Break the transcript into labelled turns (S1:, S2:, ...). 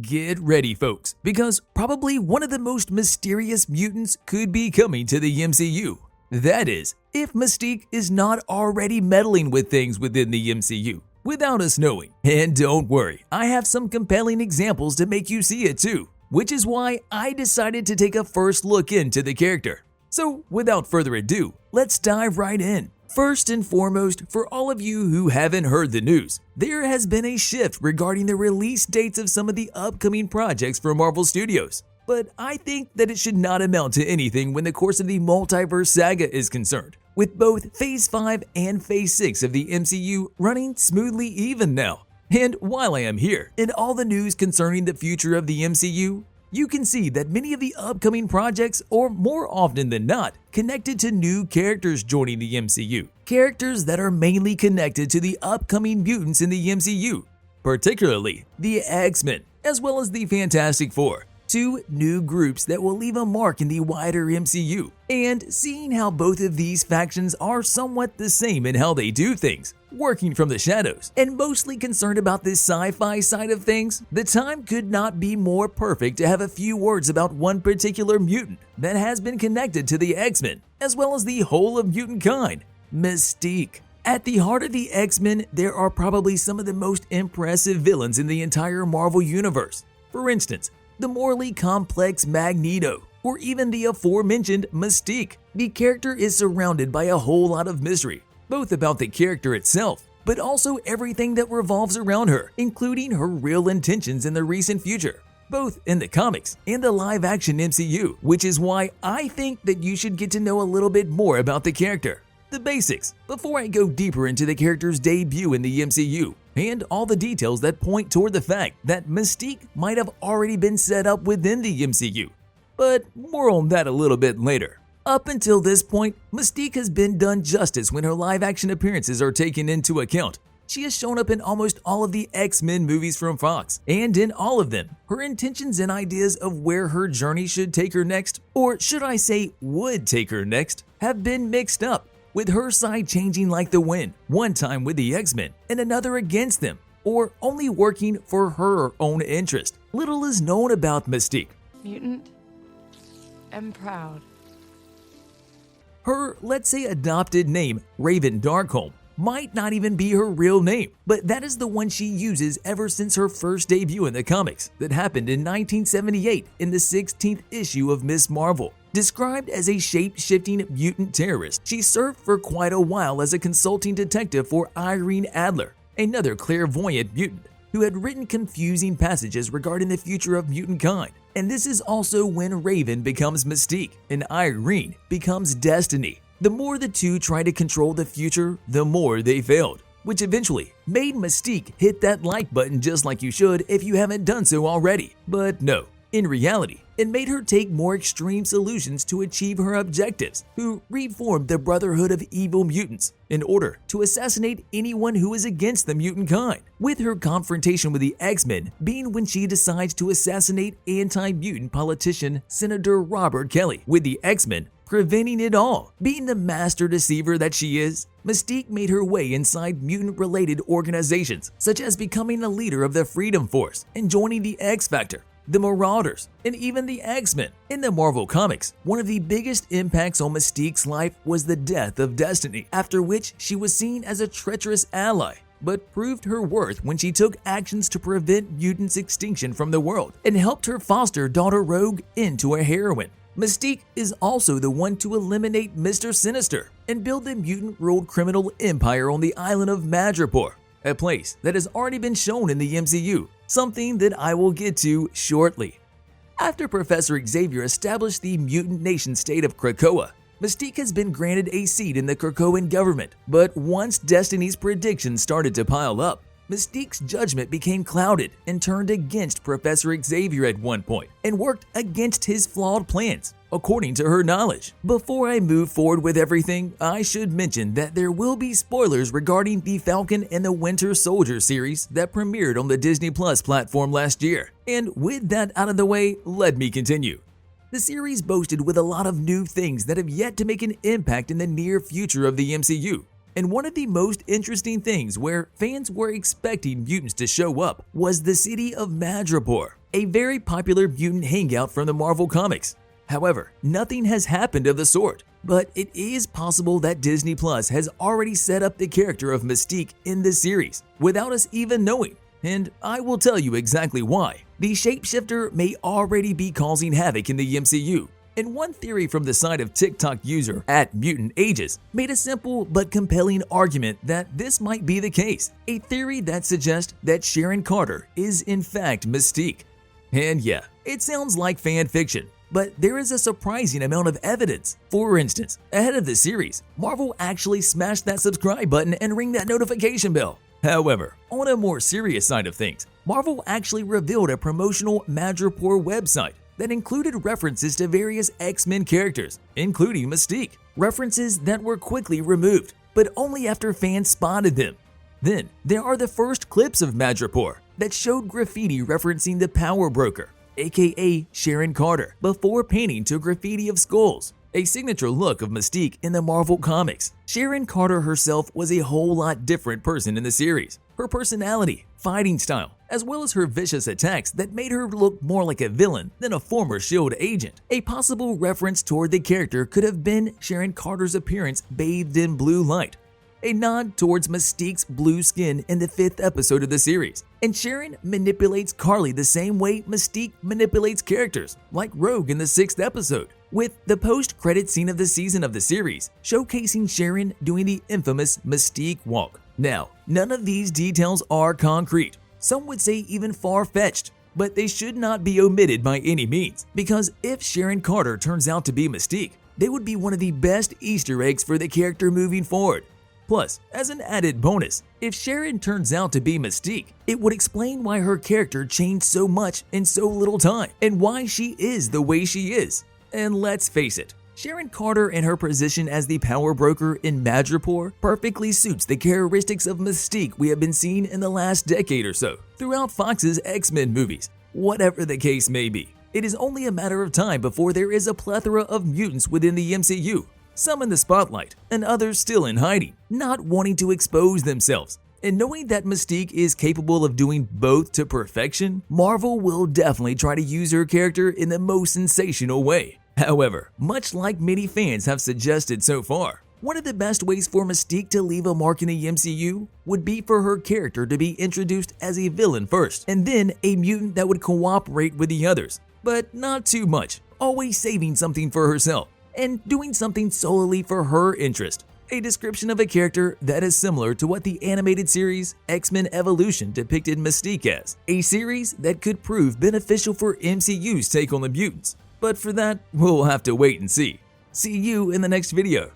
S1: Get ready, folks, because probably one of the most mysterious mutants could be coming to the MCU. That is, if Mystique is not already meddling with things within the MCU without us knowing. And don't worry, I have some compelling examples to make you see it too, which is why I decided to take a first look into the character. So without further ado, let's dive right in. First and foremost, for all of you who haven't heard the news, there has been a shift regarding the release dates of some of the upcoming projects from Marvel Studios. But I think that it should not amount to anything when the course of the multiverse saga is concerned, with both Phase 5 and Phase 6 of the MCU running smoothly even now. And while I am here, in all the news concerning the future of the MCU, you can see that many of the upcoming projects are more often than not connected to new characters joining the MCU. Characters that are mainly connected to the upcoming mutants in the MCU, particularly the X-Men, as well as the Fantastic Four. Two new groups that will leave a mark in the wider MCU. And seeing how both of these factions are somewhat the same in how they do things, working from the shadows, and mostly concerned about this sci-fi side of things, the time could not be more perfect to have a few words about one particular mutant that has been connected to the X-Men, as well as the whole of mutant kind, Mystique. At the heart of the X-Men, there are probably some of the most impressive villains in the entire Marvel Universe. For instance, the morally complex Magneto, or even the aforementioned Mystique. The character is surrounded by a whole lot of mystery, both about the character itself, but also everything that revolves around her, including her real intentions in the recent future, both in the comics and the live-action MCU, which is why I think that you should get to know a little bit more about the character. The basics, before I go deeper into the character's debut in the MCU, and all the details that point toward the fact that Mystique might have already been set up within the MCU. But more on that a little bit later. Up until this point, Mystique has been done justice when her live-action appearances are taken into account. She has shown up in almost all of the X-Men movies from Fox, and in all of them, her intentions and ideas of where her journey should take her next, or should I say would take her next, have been mixed up, with her side changing like the wind, one time with the X-Men and another against them, or only working for her own interest. Little is known about Mystique.
S2: Mutant and proud.
S1: Her, let's say, adopted name, Raven Darkhölme, might not even be her real name, but that is the one she uses ever since her first debut in the comics that happened in 1978 in the 16th issue of Ms. Marvel. Described as a shape-shifting mutant terrorist, she served for quite a while as a consulting detective for Irene Adler, another clairvoyant mutant, who had written confusing passages regarding the future of mutant kind. And this is also when Raven becomes Mystique and Irene becomes Destiny. The more the two try to control the future, the more they failed, which eventually made Mystique hit that like button just like you should if you haven't done so already. But no, in reality, it made her take more extreme solutions to achieve her objectives, who reformed the Brotherhood of Evil Mutants in order to assassinate anyone who is against the mutant kind, with her confrontation with the X-Men being when she decides to assassinate anti-mutant politician Senator Robert Kelly, with the X-Men preventing it all. Being the master deceiver that she is, Mystique made her way inside mutant-related organizations, such as becoming a leader of the Freedom Force and joining the X-Factor, the Marauders, and even the X-Men. In the Marvel Comics, one of the biggest impacts on Mystique's life was the death of Destiny, after which she was seen as a treacherous ally, but proved her worth when she took actions to prevent mutants' extinction from the world and helped her foster daughter Rogue into a heroine. Mystique is also the one to eliminate Mr. Sinister and build the mutant-ruled criminal empire on the island of Madripoor, a place that has already been shown in the MCU, something that I will get to shortly. After Professor Xavier established the mutant nation-state of Krakoa, Mystique has been granted a seat in the Krakoan government, but once Destiny's predictions started to pile up, Mystique's judgment became clouded and turned against Professor Xavier at one point and worked against his flawed plans, according to her knowledge. Before I move forward with everything, I should mention that there will be spoilers regarding the Falcon and the Winter Soldier series that premiered on the Disney Plus platform last year. And with that out of the way, let me continue. The series boasted with a lot of new things that have yet to make an impact in the near future of the MCU. And one of the most interesting things where fans were expecting mutants to show up was the city of Madripoor, a very popular mutant hangout from the Marvel Comics. However, nothing has happened of the sort, but it is possible that Disney Plus has already set up the character of Mystique in this series without us even knowing, and I will tell you exactly why. The shapeshifter may already be causing havoc in the MCU, and one theory from the side of TikTok user @MutantAges made a simple but compelling argument that this might be the case, a theory that suggests that Sharon Carter is in fact Mystique. And yeah, it sounds like fan fiction, but there is a surprising amount of evidence. For instance, ahead of the series, Marvel actually smashed that subscribe button and ring that notification bell. However, on a more serious side of things, Marvel actually revealed a promotional Madripoor website that included references to various X-Men characters, including Mystique, references that were quickly removed, but only after fans spotted them. Then, there are the first clips of Madripoor that showed graffiti referencing the Power Broker, aka Sharon Carter, before painting to graffiti of skulls, a signature look of Mystique in the Marvel Comics. Sharon Carter herself was a whole lot different person in the series. Her personality, fighting style, as well as her vicious attacks that made her look more like a villain than a former S.H.I.E.L.D. agent. A possible reference toward the character could have been Sharon Carter's appearance bathed in blue light, a nod towards Mystique's blue skin in the 5th episode of the series. And Sharon manipulates Carly the same way Mystique manipulates characters, like Rogue in the 6th episode, with the post-credit scene of the season of the series showcasing Sharon doing the infamous Mystique walk. Now, none of these details are concrete, some would say even far-fetched, but they should not be omitted by any means, because if Sharon Carter turns out to be Mystique, they would be one of the best Easter eggs for the character moving forward. Plus, as an added bonus, if Sharon turns out to be Mystique, it would explain why her character changed so much in so little time, and why she is the way she is. And let's face it, Sharon Carter and her position as the power broker in Madripoor perfectly suits the characteristics of Mystique we have been seeing in the last decade or so throughout Fox's X-Men movies. Whatever the case may be, it is only a matter of time before there is a plethora of mutants within the MCU, some in the spotlight and others still in hiding, not wanting to expose themselves. And knowing that Mystique is capable of doing both to perfection, Marvel will definitely try to use her character in the most sensational way. However, much like many fans have suggested so far, one of the best ways for Mystique to leave a mark in the MCU would be for her character to be introduced as a villain first, and then a mutant that would cooperate with the others, but not too much, always saving something for herself and doing something solely for her interest. A description of a character that is similar to what the animated series X-Men Evolution depicted Mystique as, a series that could prove beneficial for MCU's take on the mutants. But for that, we'll have to wait and see. See you in the next video.